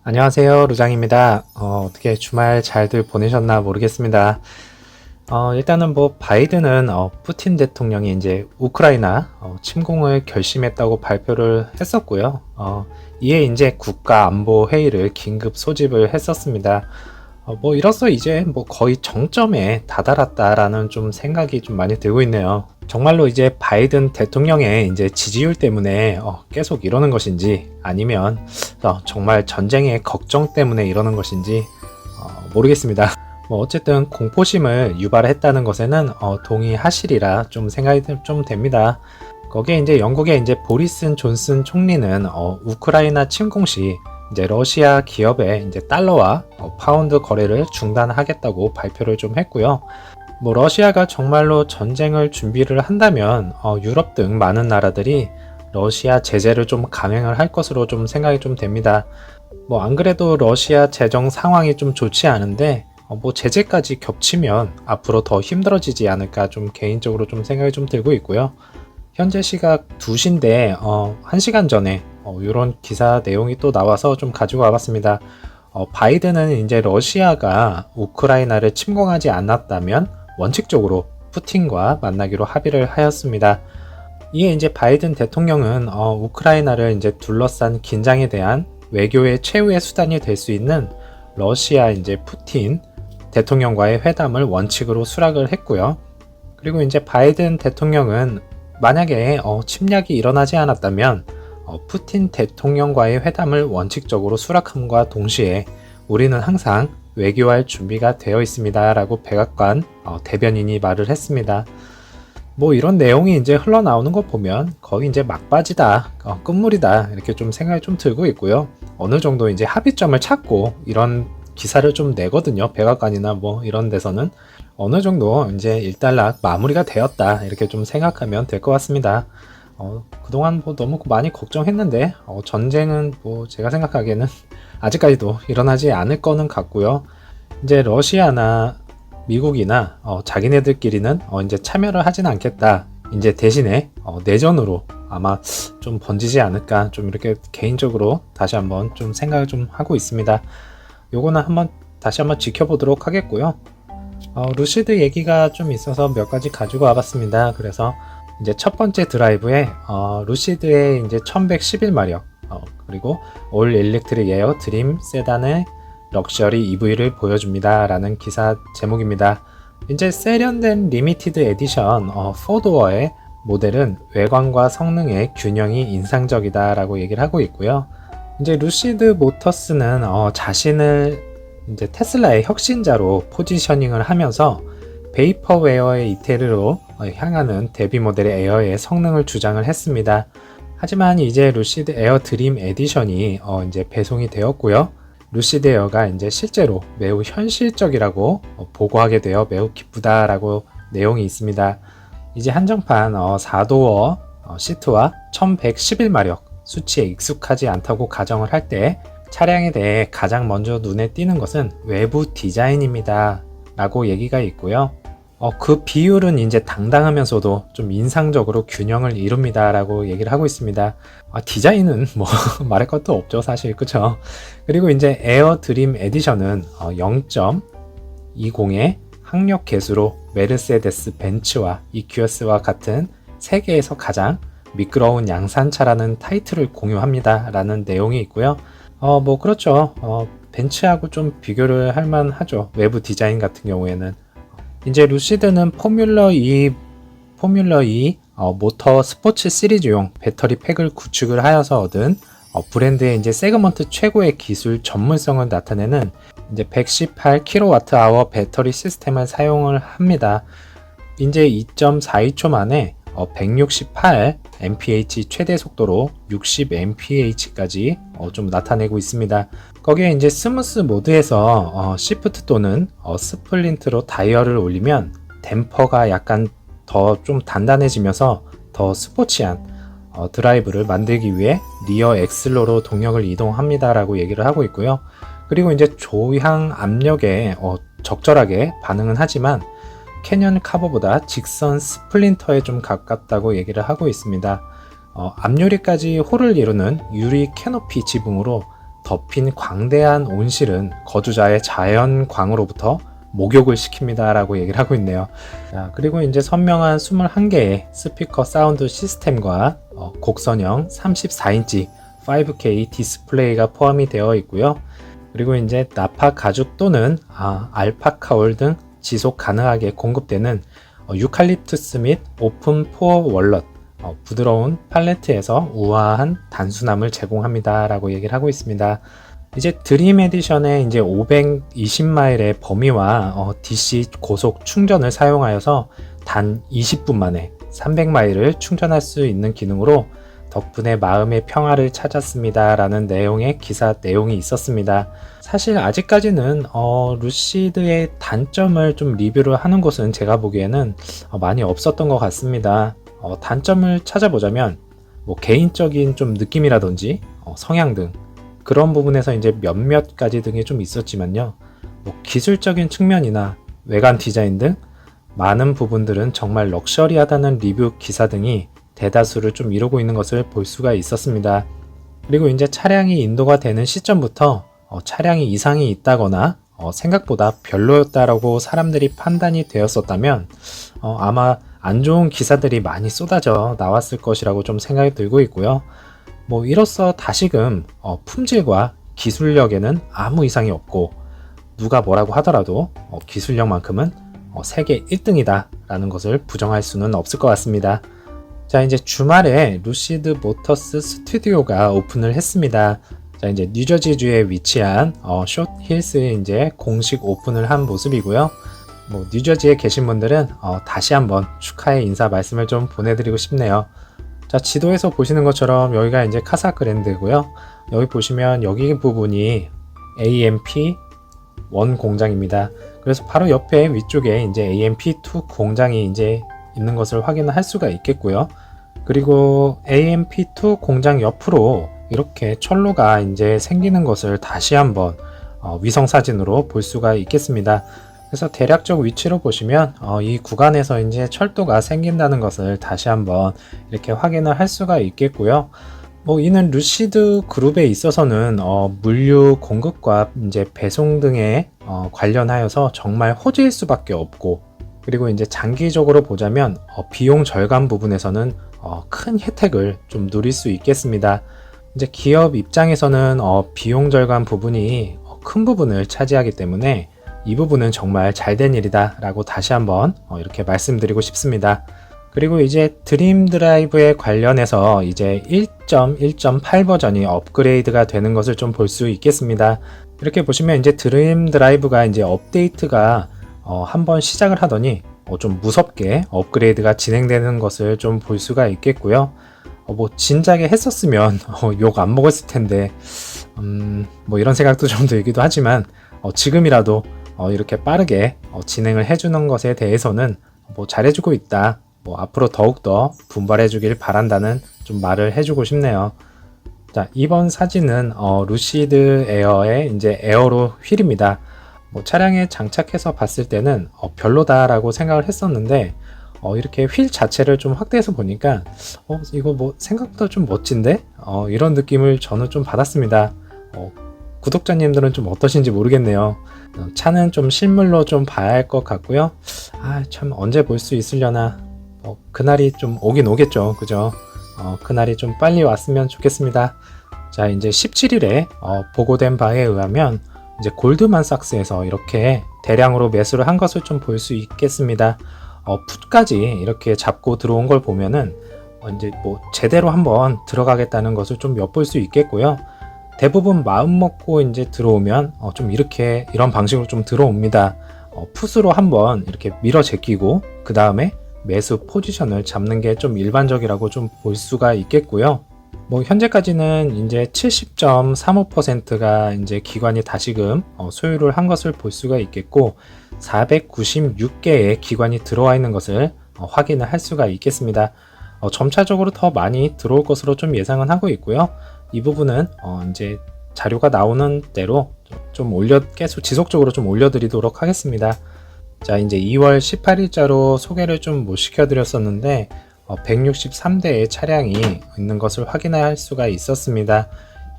안녕하세요, 루장입니다. 어떻게 주말 잘들 보내셨나 모르겠습니다. 일단은 바이든은 푸틴 대통령이 이제 우크라이나 침공을 결심했다고 발표를 했었고요. 이에 이제 국가안보회의를 긴급 소집을 했었습니다. 이로써 이제 거의 정점에 다다랐다라는 좀 생각이 좀 많이 들고 있네요. 정말로 이제 바이든 대통령의 이제 지지율 때문에 계속 이러는 것인지 아니면 정말 전쟁의 걱정 때문에 이러는 것인지 모르겠습니다. 어쨌든 공포심을 유발했다는 것에는 동의하시리라 좀 생각이 좀 됩니다. 거기에 이제 영국의 이제 보리슨 존슨 총리는 우크라이나 침공 시 이제 러시아 기업의 이제 달러와 파운드 거래를 중단하겠다고 발표를 좀 했고요. 러시아가 정말로 전쟁을 준비를 한다면 유럽 등 많은 나라들이 러시아 제재를 좀 감행을 할 것으로 좀 생각이 좀 됩니다. 안 그래도 러시아 재정 상황이 좀 좋지 않은데 제재까지 겹치면 앞으로 더 힘들어지지 않을까 좀 개인적으로 좀 생각이 좀 들고 있고요. 현재 시각 2시인데 1시간 전에 이런 기사 내용이 또 나와서 좀 가지고 와봤습니다. 바이든은 이제 러시아가 우크라이나를 침공하지 않았다면 원칙적으로 푸틴과 만나기로 합의를 하였습니다. 이에 이제 바이든 대통령은 우크라이나를 이제 둘러싼 긴장에 대한 외교의 최후의 수단이 될 수 있는 러시아 이제 푸틴 대통령과의 회담을 원칙으로 수락을 했고요. 그리고 이제 바이든 대통령은 만약에 침략이 일어나지 않았다면 푸틴 대통령과의 회담을 원칙적으로 수락함과 동시에 우리는 항상 외교할 준비가 되어 있습니다 라고 백악관 대변인이 말을 했습니다. 이런 내용이 이제 흘러나오는 거 보면 거의 이제 막바지다, 끝물이다 이렇게 좀 생각이 좀 들고 있고요. 어느 정도 이제 합의점을 찾고 이런 기사를 좀 내거든요. 백악관이나 이런 데서는 어느 정도 이제 일단락 마무리가 되었다 이렇게 좀 생각하면 될 것 같습니다. 그동안 너무 많이 걱정했는데 전쟁은 제가 생각하기에는 아직까지도 일어나지 않을 거는 같고요. 이제 러시아나 미국이나 자기네들끼리는 이제 참여를 하진 않겠다. 이제 대신에 내전으로 아마 좀 번지지 않을까 좀 이렇게 개인적으로 다시 한번 좀 생각을 좀 하고 있습니다. 요거는 다시 한번 지켜보도록 하겠고요. 루시드 얘기가 좀 있어서 몇 가지 가지고 와봤습니다. 그래서 이제 첫 번째 드라이브에 루시드의 이제 1111마력 그리고 올 일렉트릭 에어 드림 세단의 럭셔리 EV를 보여줍니다 라는 기사 제목입니다. 이제 세련된 리미티드 에디션 4도어의 모델은 외관과 성능의 균형이 인상적이다 라고 얘기를 하고 있고요. 이제 루시드 모터스는 자신을 이제 테슬라의 혁신자로 포지셔닝을 하면서 베이퍼웨어의 이태리로 향하는 데뷔 모델의 에어의 성능을 주장을 했습니다. 하지만 이제 루시드 에어 드림 에디션이 이제 배송이 되었고요. 루시드 에어가 이제 실제로 매우 현실적이라고 보고하게 되어 매우 기쁘다라고 내용이 있습니다. 이제 한정판 4도어 시트와 1111마력 수치에 익숙하지 않다고 가정을 할 때 차량에 대해 가장 먼저 눈에 띄는 것은 외부 디자인입니다 라고 얘기가 있고요. 그 비율은 이제 당당하면서도 좀 인상적으로 균형을 이룹니다 라고 얘기를 하고 있습니다. 디자인은 말할 것도 없죠 사실, 그쵸? 그리고 이제 에어 드림 에디션은 0.20의 학력 개수로 메르세데스 벤츠와 EQS와 같은 세계에서 가장 미끄러운 양산차라는 타이틀을 공유합니다 라는 내용이 있고요. 그렇죠. 벤츠하고 좀 비교를 할 만하죠. 외부 디자인 같은 경우에는. 이제 루시드는 포뮬러 2 모터 스포츠 시리즈용 배터리 팩을 구축을 하여서 얻은 브랜드의 이제 세그먼트 최고의 기술 전문성을 나타내는 이제 118kWh 배터리 시스템을 사용을 합니다. 이제 2.42초 만에 168mph 최대 속도로 60mph까지 좀 나타내고 있습니다. 거기에 이제 스무스 모드에서 시프트 또는 스플린트로 다이얼을 올리면 댐퍼가 약간 더 좀 단단해지면서 더 스포츠한 드라이브를 만들기 위해 리어 엑슬로로 동력을 이동합니다 라고 얘기를 하고 있고요. 그리고 이제 조향 압력에 적절하게 반응은 하지만 캐년 카버보다 직선 스플린터에 좀 가깝다고 얘기를 하고 있습니다. 앞유리까지 홀을 이루는 유리 캐노피 지붕으로 덮인 광대한 온실은 거주자의 자연광으로부터 목욕을 시킵니다 라고 얘기를 하고 있네요. 자, 그리고 이제 선명한 21개의 스피커 사운드 시스템과 곡선형 34인치 5K 디스플레이가 포함이 되어 있고요. 그리고 이제 나파 가죽 또는 알파카올 등 지속 가능하게 공급되는 유칼립투스 및 오픈 포어 월넛, 부드러운 팔레트에서 우아한 단순함을 제공합니다 라고 얘기를 하고 있습니다. 이제 드림 에디션의 이제 520마일의 범위와 DC 고속 충전을 사용하여서 단 20분 만에 300마일을 충전할 수 있는 기능으로 덕분에 마음의 평화를 찾았습니다 라는 내용의 기사 내용이 있었습니다. 사실 아직까지는 루시드의 단점을 좀 리뷰를 하는 곳은 제가 보기에는 많이 없었던 것 같습니다. 단점을 찾아보자면 뭐 개인적인 좀 느낌이라든지 성향 등 그런 부분에서 이제 몇몇 가지 등이 좀 있었지만요. 뭐 기술적인 측면이나 외관 디자인 등 많은 부분들은 정말 럭셔리하다는 리뷰 기사 등이 대다수를 좀 이루고 있는 것을 볼 수가 있었습니다. 그리고 이제 차량이 인도가 되는 시점부터 차량이 이상이 있다거나 생각보다 별로였다라고 사람들이 판단이 되었었다면 아마 안 좋은 기사들이 많이 쏟아져 나왔을 것이라고 좀 생각이 들고 있고요. 뭐 이로써 다시금 품질과 기술력에는 아무 이상이 없고 누가 뭐라고 하더라도 기술력만큼은 세계 1등이다 라는 것을 부정할 수는 없을 것 같습니다. 자, 이제 주말에 루시드 모터스 스튜디오가 오픈을 했습니다. 자, 이제 뉴저지주에 위치한 숏 힐스에 이제 공식 오픈을 한 모습이고요. 뭐 뉴저지에 계신 분들은 다시 한번 축하의 인사 말씀을 좀 보내드리고 싶네요. 자, 지도에서 보시는 것처럼 여기가 이제 카사그랜드고요. 여기 보시면 여기 부분이 AMP1 공장입니다. 그래서 바로 옆에 위쪽에 이제 AMP2 공장이 이제 있는 것을 확인할 수가 있겠고요. 그리고 AMP2 공장 옆으로 이렇게 철로가 이제 생기는 것을 다시 한번 위성 사진으로 볼 수가 있겠습니다. 그래서 대략적 위치로 보시면 이 구간에서 이제 철도가 생긴다는 것을 다시 한번 이렇게 확인을 할 수가 있겠고요. 뭐 이는 루시드 그룹에 있어서는 물류 공급과 이제 배송 등에 관련하여서 정말 호재일 수밖에 없고, 그리고 이제 장기적으로 보자면 비용 절감 부분에서는 큰 혜택을 좀 누릴 수 있겠습니다. 이제 기업 입장에서는 비용 절감 부분이 큰 부분을 차지하기 때문에 이 부분은 정말 잘된 일이다 라고 다시 한번 이렇게 말씀드리고 싶습니다. 그리고 이제 드림 드라이브에 관련해서 이제 1.1.8 버전이 업그레이드가 되는 것을 좀 볼 수 있겠습니다. 이렇게 보시면 이제 드림 드라이브가 이제 업데이트가 한번 시작을 하더니 좀 무섭게 업그레이드가 진행되는 것을 좀 볼 수가 있겠고요. 뭐 진작에 했었으면 욕 안 먹었을 텐데 뭐 이런 생각도 좀 들기도 하지만 지금이라도 이렇게 빠르게 진행을 해주는 것에 대해서는 뭐 잘해주고 있다, 뭐 앞으로 더욱더 분발해주길 바란다는 좀 말을 해주고 싶네요. 자, 이번 사진은 루시드 에어의 이제 에어로 휠입니다. 뭐 차량에 장착해서 봤을 때는 별로다라고 생각을 했었는데 이렇게 휠 자체를 좀 확대해서 보니까 이거 뭐 생각보다 좀 멋진데? 이런 느낌을 저는 좀 받았습니다. 구독자님들은 좀 어떠신지 모르겠네요. 차는 좀 실물로 좀 봐야 할 것 같고요. 참 언제 볼 수 있으려나. 그날이 좀 오긴 오겠죠, 그죠? 그날이 좀 빨리 왔으면 좋겠습니다. 자, 이제 17일에 보고된 바에 의하면 이제 골드만삭스에서 이렇게 대량으로 매수를 한 것을 좀 볼 수 있겠습니다. 풋까지 이렇게 잡고 들어온 걸 보면은 이제 뭐 제대로 한번 들어가겠다는 것을 좀 엿볼 수 있겠고요. 대부분 마음 먹고 이제 들어오면 좀 이렇게 이런 방식으로 좀 들어옵니다. 풋으로 한번 이렇게 밀어 제끼고 그 다음에 매수 포지션을 잡는 게 좀 일반적이라고 좀 볼 수가 있겠고요. 뭐 현재까지는 이제 70.35%가 이제 기관이 다시금 소유를 한 것을 볼 수가 있겠고 496개의 기관이 들어와 있는 것을 확인을 할 수가 있겠습니다. 점차적으로 더 많이 들어올 것으로 좀 예상은 하고 있고요. 이 부분은 이제 자료가 나오는 대로 좀 계속 지속적으로 좀 올려드리도록 하겠습니다. 자, 이제 2월 18일자로 소개를 좀 못 시켜드렸었는데 163대의 차량이 있는 것을 확인할 수가 있었습니다.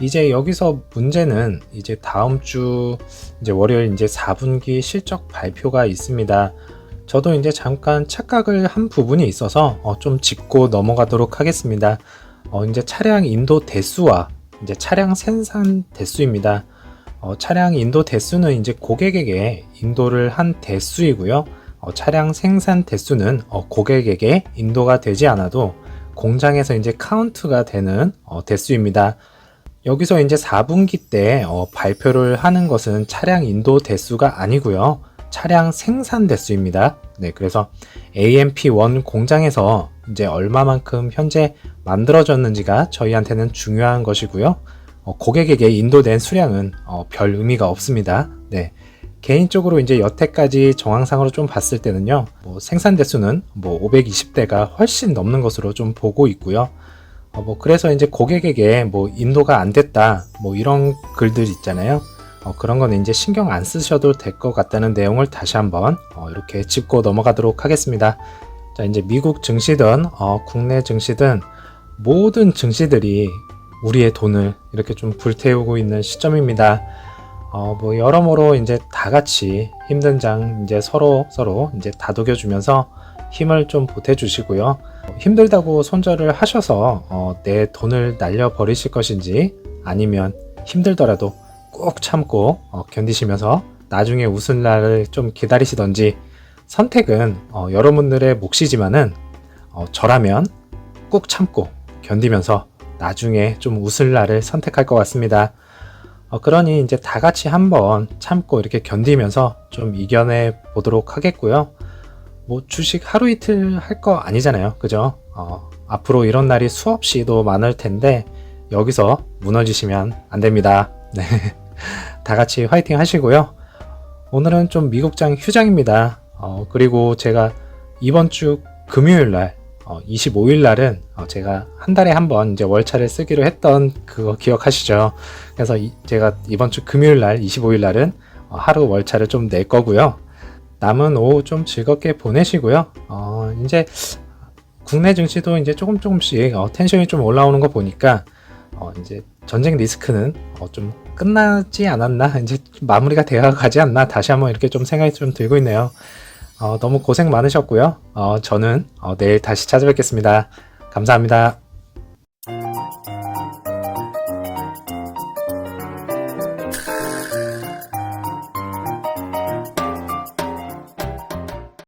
이제 여기서 문제는 이제 다음 주 이제 월요일 이제 4분기 실적 발표가 있습니다. 저도 이제 잠깐 착각을 한 부분이 있어서 좀 짚고 넘어가도록 하겠습니다. 이제 차량 인도 대수와 이제 차량 생산 대수입니다. 차량 인도 대수는 이제 고객에게 인도를 한 대수이고요. 차량 생산 대수는 고객에게 인도가 되지 않아도 공장에서 이제 카운트가 되는 대수입니다. 여기서 이제 4분기 때 발표를 하는 것은 차량 인도 대수가 아니고요. 차량 생산 대수입니다. 네, 그래서 AMP1 공장에서 이제 얼마만큼 현재 만들어졌는지가 저희한테는 중요한 것이고요. 고객에게 인도된 수량은 별 의미가 없습니다. 네. 개인적으로 이제 여태까지 정황상으로 좀 봤을 때는요, 생산 대수는 520대가 훨씬 넘는 것으로 좀 보고 있고요. 그래서 이제 고객에게 인도가 안 됐다, 이런 글들 있잖아요. 그런 거는 이제 신경 안 쓰셔도 될 것 같다는 내용을 다시 한번 이렇게 짚고 넘어가도록 하겠습니다. 자, 이제 미국 증시든 국내 증시든 모든 증시들이 우리의 돈을 이렇게 좀 불태우고 있는 시점입니다. 여러모로 이제 다 같이 힘든 장 이제 서로 이제 다독여주면서 힘을 좀 보태주시고요. 힘들다고 손절을 하셔서 내 돈을 날려버리실 것인지, 아니면 힘들더라도 꾹 참고 견디시면서 나중에 웃을 날을 좀 기다리시던지, 선택은 여러분들의 몫이지만은 저라면 꾹 참고 견디면서 나중에 좀 웃을 날을 선택할 것 같습니다. 그러니 이제 다 같이 한번 참고 이렇게 견디면서 좀 이겨내 보도록 하겠고요. 주식 하루 이틀 할 거 아니잖아요, 그죠? 앞으로 이런 날이 수없이도 많을 텐데 여기서 무너지시면 안 됩니다. 네. 다 같이 화이팅 하시고요. 오늘은 좀 미국장 휴장입니다. 그리고 제가 이번 주 금요일 날 25일 날은 제가 한 달에 한 번 이제 월차를 쓰기로 했던 그거 기억하시죠? 그래서 제가 이번 주 금요일 날 25일 날은 하루 월차를 좀 낼 거고요. 남은 오후 좀 즐겁게 보내시고요. 이제 국내 증시도 이제 조금씩 텐션이 좀 올라오는 거 보니까 이제 전쟁 리스크는 좀 끝나지 않았나, 이제 마무리가 되어 가지 않나, 다시 한번 이렇게 좀 생각이 좀 들고 있네요. 너무 고생 많으셨고요. 저는 내일 다시 찾아뵙겠습니다. 감사합니다.